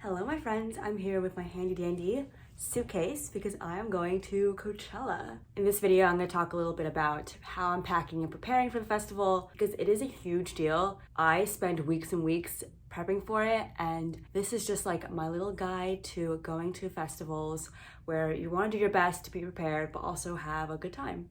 Hello my friends, I'm here with my handy dandy suitcase because I am going to Coachella. In this video, I'm going to talk a little bit about how I'm packing and preparing for the festival because it is a huge deal. I spend weeks and weeks prepping for it, and this is just like my little guide to going to festivals where you want to do your best to be prepared but also have a good time.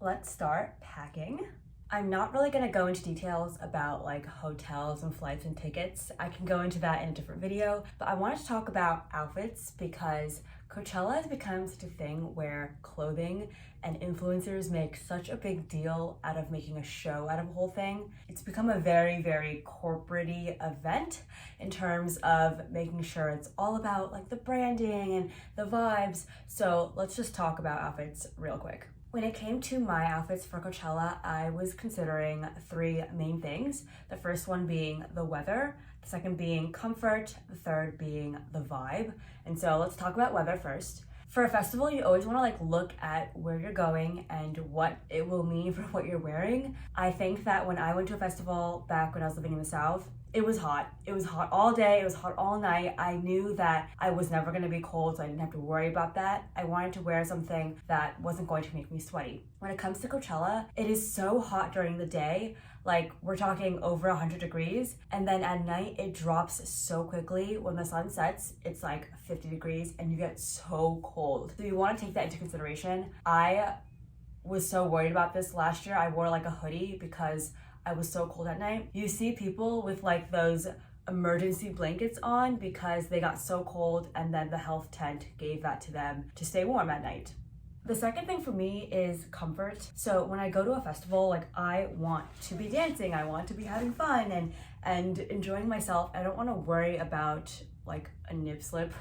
Let's start packing. I'm not really gonna go into details about like hotels and flights and tickets. I can go into that in a different video, but I wanted to talk about outfits because Coachella has become such a thing where clothing and influencers make such a big deal out of making a show out of the whole thing. It's become a very corporate-y event in terms of making sure it's all about like the branding and the vibes. So let's just talk about outfits real quick. When it came to my outfits for Coachella, I was considering three main things. The first one being the weather, the second being comfort, the third being the vibe. And so let's talk about weather first. For a festival, you always want to like look at where you're going and what it will mean for what you're wearing. I think that when I went to a festival back when I was living in the South, it was hot. It was hot all day, it was hot all night. I knew that I was never gonna be cold, so I didn't have to worry about that. I wanted to wear something that wasn't going to make me sweaty. When it comes to Coachella, it is so hot during the day. Like we're talking over 100 degrees, and then at night it drops so quickly. When the sun sets, it's like 50 degrees and you get so cold. So you wanna take that into consideration. I was so worried about this last year. I wore like a hoodie because I was so cold at night. You see people with like those emergency blankets on because they got so cold and then the health tent gave that to them to stay warm at night. The second thing for me is comfort. So when I go to a festival, like I want to be dancing, I want to be having fun and enjoying myself. I don't want to worry about like a nip slip.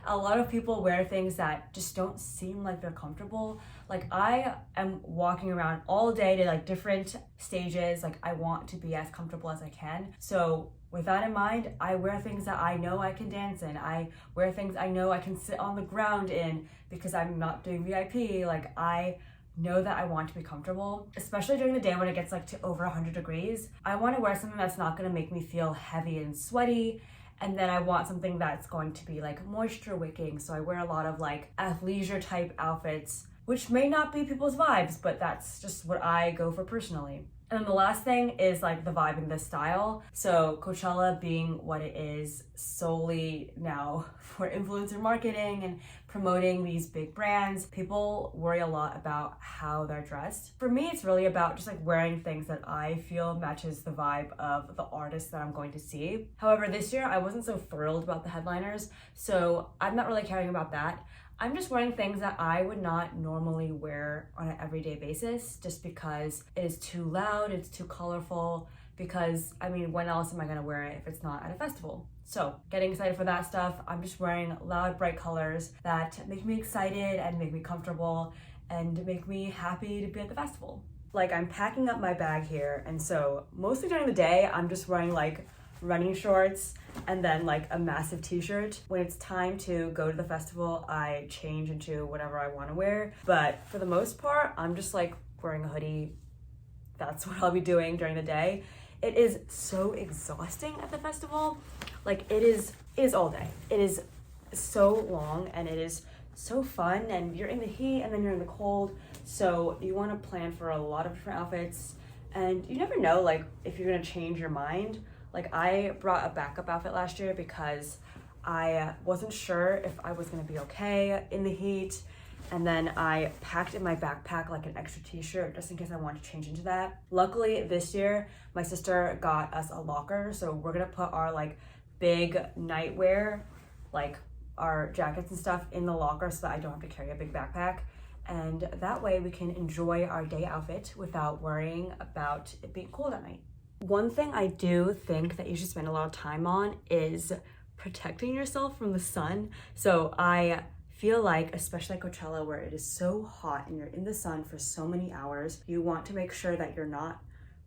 A lot of people wear things that just don't seem like they're comfortable. Like I am walking around all day to like different stages. Like I want to be as comfortable as I can. So with that in mind, I wear things that I know I can dance in. I wear things I know I can sit on the ground in because I'm not doing VIP. Like I know that I want to be comfortable, especially during the day when it gets like to over 100 degrees. I want to wear something that's not going to make me feel heavy and sweaty. And then I want something that's going to be like moisture wicking. So I wear a lot of like athleisure type outfits, which may not be people's vibes, but that's just what I go for personally. And then the last thing is like the vibe and the style. So Coachella being what it is solely now for influencer marketing and promoting these big brands, people worry a lot about how they're dressed. For me, it's really about just like wearing things that I feel matches the vibe of the artist that I'm going to see. However, this year I wasn't so thrilled about the headliners, so I'm not really caring about that. I'm just wearing things that I would not normally wear on an everyday basis just because it is too loud, it's too colorful, because I mean, when else am I gonna wear it if it's not at a festival? So getting excited for that stuff, I'm just wearing loud, bright colors that make me excited and make me comfortable and make me happy to be at the festival. Like I'm packing up my bag here, and so mostly during the day, I'm just wearing like running shorts and then like a massive t-shirt. When it's time to go to the festival, I change into whatever I want to wear. But for the most part, I'm just like wearing a hoodie. That's what I'll be doing during the day. It is so exhausting at the festival. Like it is all day. It is so long and it is so fun, and you're in the heat and then you're in the cold. So you want to plan for a lot of different outfits, and you never know like if you're gonna change your mind. Like I brought a backup outfit last year because I wasn't sure if I was gonna be okay in the heat. And then I packed in my backpack like an extra t-shirt just in case I wanted to change into that. Luckily this year, my sister got us a locker. So we're gonna put our like big nightwear, like our jackets and stuff in the locker so that I don't have to carry a big backpack. And that way we can enjoy our day outfit without worrying about it being cold at night. One thing I do think that you should spend a lot of time on is protecting yourself from the sun. So I feel like, especially at Coachella where it is so hot and you're in the sun for so many hours, you want to make sure that you're not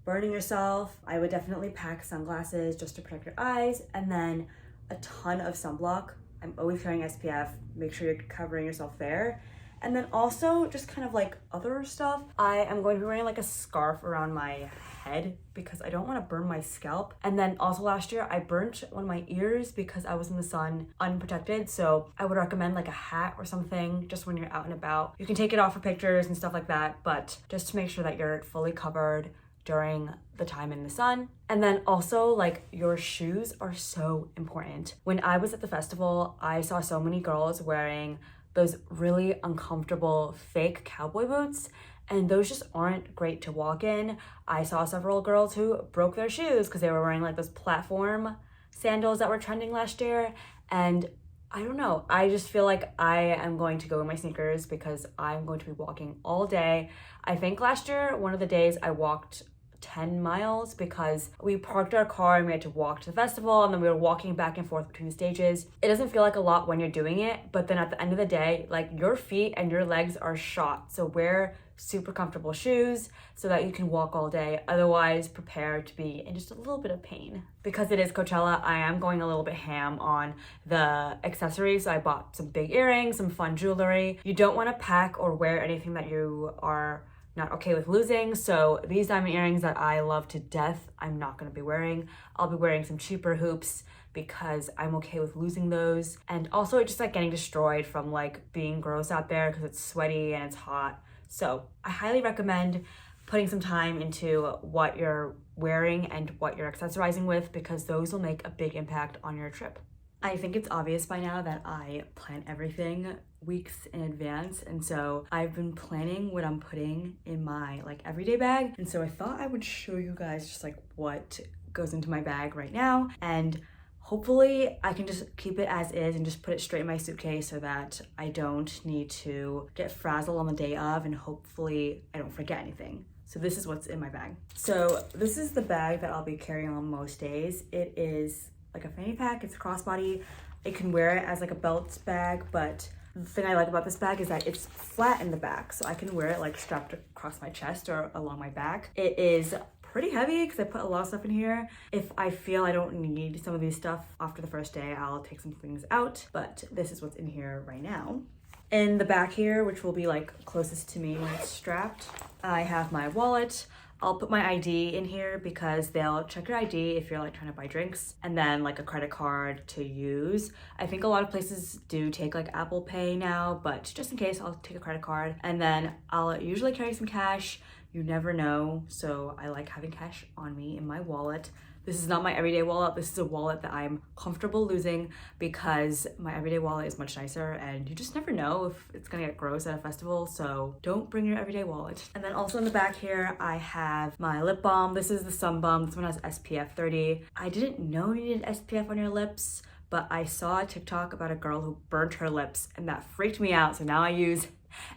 burning yourself. I would definitely pack sunglasses just to protect your eyes, and then a ton of sunblock. I'm always carrying SPF, make sure you're covering yourself there. And then also just kind of like other stuff. I am going to be wearing like a scarf around my head because I don't want to burn my scalp. And then also last year I burnt one of my ears because I was in the sun unprotected. So I would recommend like a hat or something just when you're out and about. You can take it off for pictures and stuff like that, but just to make sure that you're fully covered during the time in the sun. And then also like your shoes are so important. When I was at the festival, I saw so many girls wearing those really uncomfortable fake cowboy boots, and those just aren't great to walk in. I saw several girls who broke their shoes because they were wearing like those platform sandals that were trending last year, and I don't know, I just feel like I am going to go in my sneakers because I'm going to be walking all day. I think last year, one of the days I walked 10 miles because we parked our car and we had to walk to the festival, and then we were walking back and forth between the stages. It doesn't feel like a lot when you're doing it, but then at the end of the day, like your feet and your legs are shot. So wear super comfortable shoes so that you can walk all day. Otherwise, prepare to be in just a little bit of pain. Because it is Coachella, I am going a little bit ham on the accessories. So I bought some big earrings, some fun jewelry. You don't want to pack or wear anything that you are not okay with losing. So these diamond earrings that I love to death, I'm not going to be wearing. I'll be wearing some cheaper hoops because I'm okay with losing those. And also just like getting destroyed from like being gross out there because it's sweaty and it's hot. So I highly recommend putting some time into what you're wearing and what you're accessorizing with, because those will make a big impact on your trip. I think it's obvious by now that I plan everything weeks in advance, and so I've been planning what I'm putting in my like everyday bag, and so I thought I would show you guys just like what goes into my bag right now, and hopefully I can just keep it as is and just put it straight in my suitcase so that I don't need to get frazzled on the day of, and hopefully I don't forget anything. So this is what's in my bag. So this is the bag that I'll be carrying on most days. It is like a fanny pack, it's crossbody. I can wear it as like a belt bag, but the thing I like about this bag is that it's flat in the back, so I can wear it like strapped across my chest or along my back. It is pretty heavy because I put a lot of stuff in here. If I feel I don't need some of these stuff after the first day, I'll take some things out, but this is what's in here right now. In the back here, which will be like closest to me when it's strapped, I have my wallet. I'll put my ID in here because they'll check your ID if you're like trying to buy drinks, and then like a credit card to use. I think a lot of places do take like Apple Pay now, but just in case, I'll take a credit card. And then I'll usually carry some cash. You never know, so I like having cash on me in my wallet. This is not my everyday wallet. This is a wallet that I'm comfortable losing because my everyday wallet is much nicer, and you just never know if it's gonna get gross at a festival, so don't bring your everyday wallet. And then also in the back here, I have my lip balm. This is the Sun Balm. This one has SPF 30. I didn't know you needed SPF on your lips, but I saw a TikTok about a girl who burnt her lips, and that freaked me out, so now I use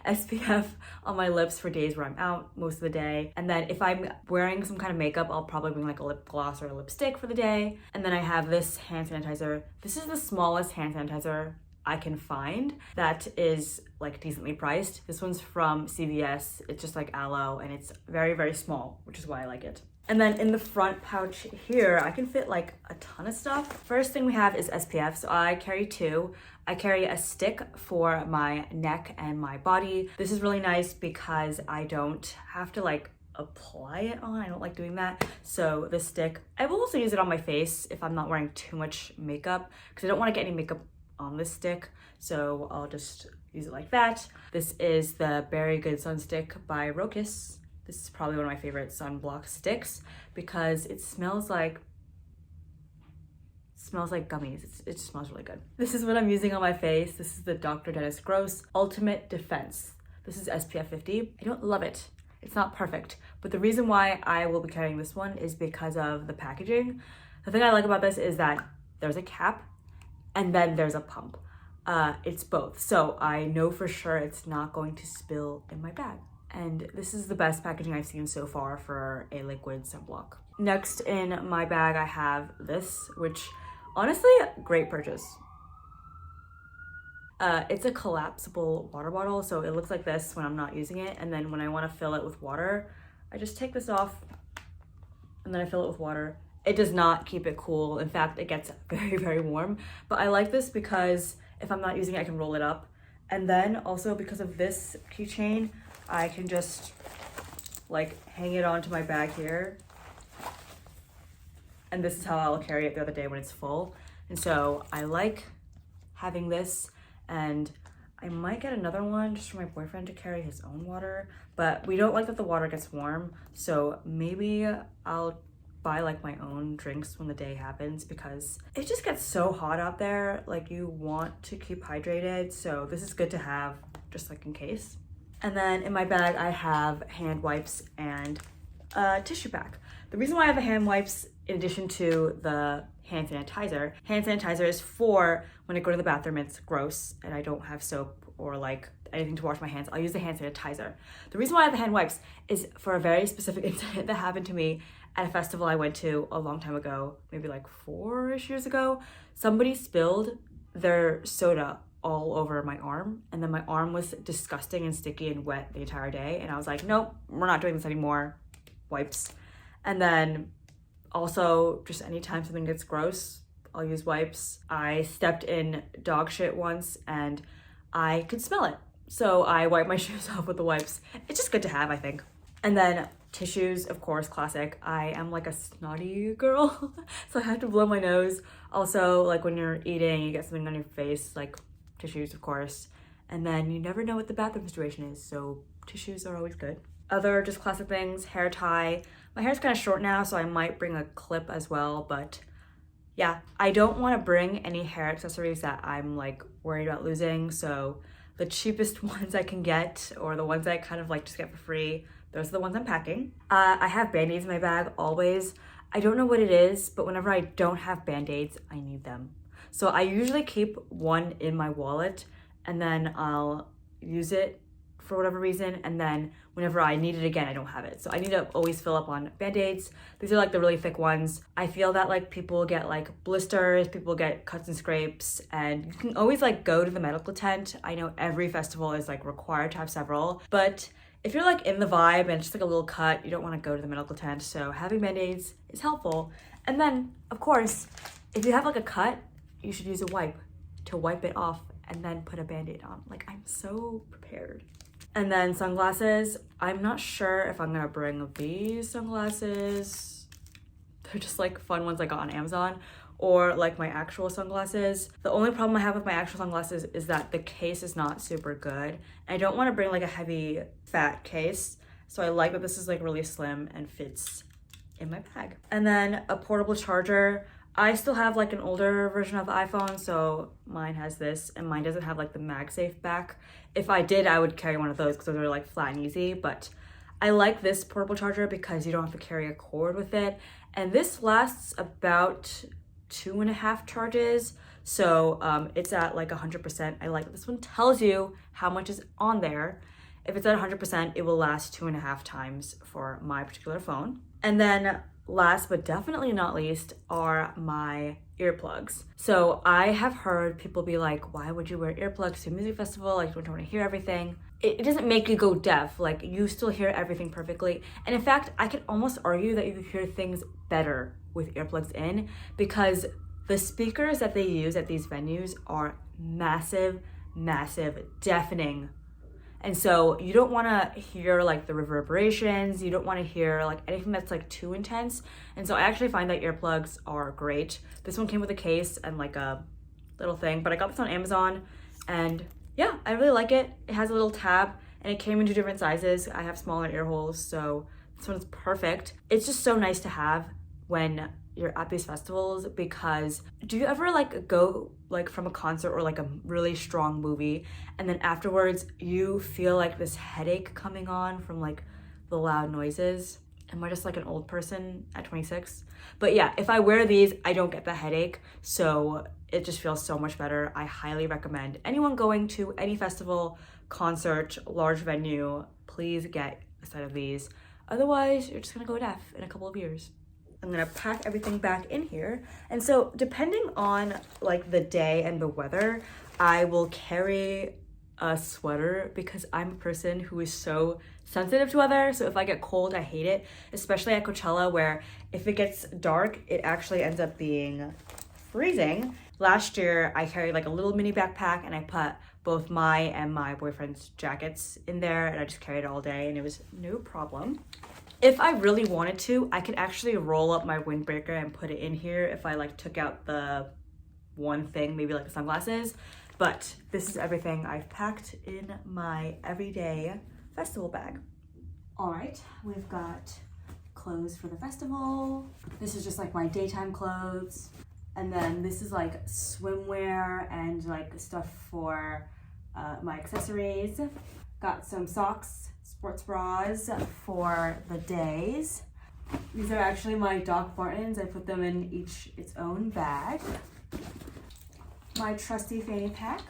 SPF on my lips for days where I'm out most of the day. And then if I'm wearing some kind of makeup, I'll probably bring like a lip gloss or a lipstick for the day. And then I have this hand sanitizer. This is the smallest hand sanitizer I can find that is like decently priced. This one's from CVS. It's just like aloe, and it's very, very small, which is why I like it. And then in the front pouch here, I can fit like a ton of stuff. First thing we have is SPF. So I carry two. I carry a stick for my neck and my body. This is really nice because I don't have to like apply it on. I don't like doing that. So this stick, I will also use it on my face if I'm not wearing too much makeup, because I don't want to get any makeup on this stick. So I'll just use it like that. This is the Berry Good Sun Stick by Rocus. This is probably one of my favorite sunblock sticks because it smells like gummies. It just smells really good. This is what I'm using on my face. This is the Dr. Dennis Gross Ultimate Defense. This is SPF 50. I don't love it. It's not perfect, but the reason why I will be carrying this one is because of the packaging. The thing I like about this is that there's a cap and then there's a pump. It's both. So I know for sure it's not going to spill in my bag. And this is the best packaging I've seen so far for a liquid sunblock. Next in my bag, I have this, which honestly, great purchase. It's a collapsible water bottle, so it looks like this when I'm not using it. And then when I want to fill it with water, I just take this off and then I fill it with water. It does not keep it cool. In fact, it gets very, very warm. But I like this because if I'm not using it, I can roll it up And then also because of this keychain, I can just like hang it onto my bag here. And this is how I'll carry it the other day when it's full. And so I like having this, and I might get another one just for my boyfriend to carry his own water, but we don't like that the water gets warm. So maybe I'll buy like my own drinks when the day happens, because it just gets so hot out there. Like you want to keep hydrated. So this is good to have just like in case. And then in my bag, I have hand wipes and a tissue pack. The reason why I have the hand wipes in addition to the hand sanitizer is for when I go to the bathroom, it's gross and I don't have soap or like anything to wash my hands. I'll use the hand sanitizer. The reason why I have the hand wipes is for a very specific incident that happened to me at a festival I went to a long time ago, maybe like 4-ish years ago. Somebody spilled their soda all over my arm, and then my arm was disgusting and sticky and wet the entire day. And I was like, nope, we're not doing this anymore. Wipes. And then also just anytime something gets gross, I'll use wipes. I stepped in dog shit once and I could smell it, so I wiped my shoes off with the wipes. It's just good to have, I think. And then tissues, of course, classic. I am like a snotty girl, so I have to blow my nose. Also, like when you're eating, you get something on your face, like tissues, of course. And then you never know what the bathroom situation is, so tissues are always good. Other just classic things, hair tie. My hair's kind of short now, so I might bring a clip as well, but yeah, I don't want to bring any hair accessories that I'm like worried about losing. So the cheapest ones I can get, or the ones I kind of like just get for free, those are the ones I'm packing. I have Band-Aids in my bag always. I don't know what it is, but whenever I don't have Band-Aids, I need them. So I usually keep one in my wallet, and then I'll use it for whatever reason, and then whenever I need it again, I don't have it. So I need to always fill up on Band-Aids. These are like the really thick ones. I feel that like people get like blisters, people get cuts and scrapes, and you can always like go to the medical tent. I know every festival is like required to have several, but if you're like in the vibe and it's just like a little cut, you don't want to go to the medical tent. So having Band-Aids is helpful. And then of course, if you have like a cut, you should use a wipe to wipe it off and then put a Band-Aid on. Like, I'm so prepared. And then sunglasses. I'm not sure if I'm gonna bring these sunglasses. They're just like fun ones I got on Amazon, or like my actual sunglasses. The only problem I have with my actual sunglasses is that the case is not super good. I don't want to bring like a heavy fat case, so I like that this is like really slim and fits in my bag. And then a portable charger. I still have like an older version of the iPhone, so mine has this, and mine doesn't have like the MagSafe back. If I did, I would carry one of those because those are like flat and easy, but I like this portable charger because you don't have to carry a cord with it. And this lasts about 2.5 charges. So it's at like 100%. I like that this one tells you how much is on there. If it's at 100%, it will last 2.5 times for my particular phone. And then last but definitely not least are my earplugs. So I have heard people be like, why would you wear earplugs to a music festival? Like, you don't want to hear everything. It doesn't make you go deaf. Like, you still hear everything perfectly. And in fact, I could almost argue that you can hear things better with earplugs in, because the speakers that they use at these venues are massive, deafening. And so you don't want to hear like the reverberations. You don't want to hear like anything that's like too intense. And so I actually find that earplugs are great. This one came with a case and like a little thing, but I got this on Amazon, and yeah, I really like it. It has a little tab and it came in 2 different sizes. I have smaller ear holes, so this one's perfect. It's just so nice to have when you're at these festivals, because do you ever like go like from a concert or like a really strong movie, and then afterwards you feel like this headache coming on from like the loud noises? Am I just like an old person at 26? But yeah, if I wear these, I don't get the headache, so it just feels so much better. I highly recommend anyone going to any festival, concert, large venue, please get a set of these. Otherwise, you're just gonna go deaf in a couple of years. I'm gonna pack everything back in here. And so depending on like the day and the weather, I will carry a sweater, because I'm a person who is so sensitive to weather. So if I get cold, I hate it, especially at Coachella, where if it gets dark, it actually ends up being freezing. Last year, I carried like a little mini backpack and I put both my and my boyfriend's jackets in there, and I just carried it all day and it was no problem. If I really wanted to, I could actually roll up my windbreaker and put it in here if I like took out the one thing, maybe like the sunglasses. But this is everything I've packed in my everyday festival bag. All right, we've got clothes for the festival. This is just like my daytime clothes. And then this is like swimwear and like stuff for my accessories. Got some socks, sports bras for the days. These are actually my Doc Martens. I put them in each its own bag. My trusty fanny pack,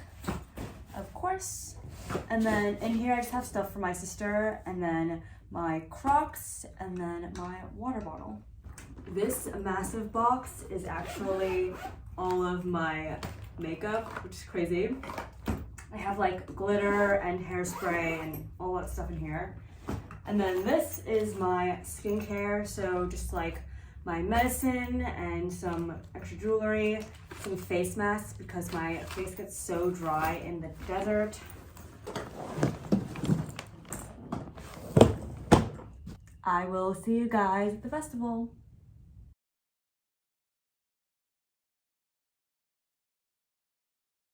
of course. And then in here I just have stuff for my sister, and then my Crocs, and then my water bottle. This massive box is actually all of my makeup, which is crazy. I have like glitter and hairspray and all that stuff in here. And then this is my skincare, so just like my medicine and some extra jewelry, some face masks because my face gets so dry in the desert. I will see you guys at the festival.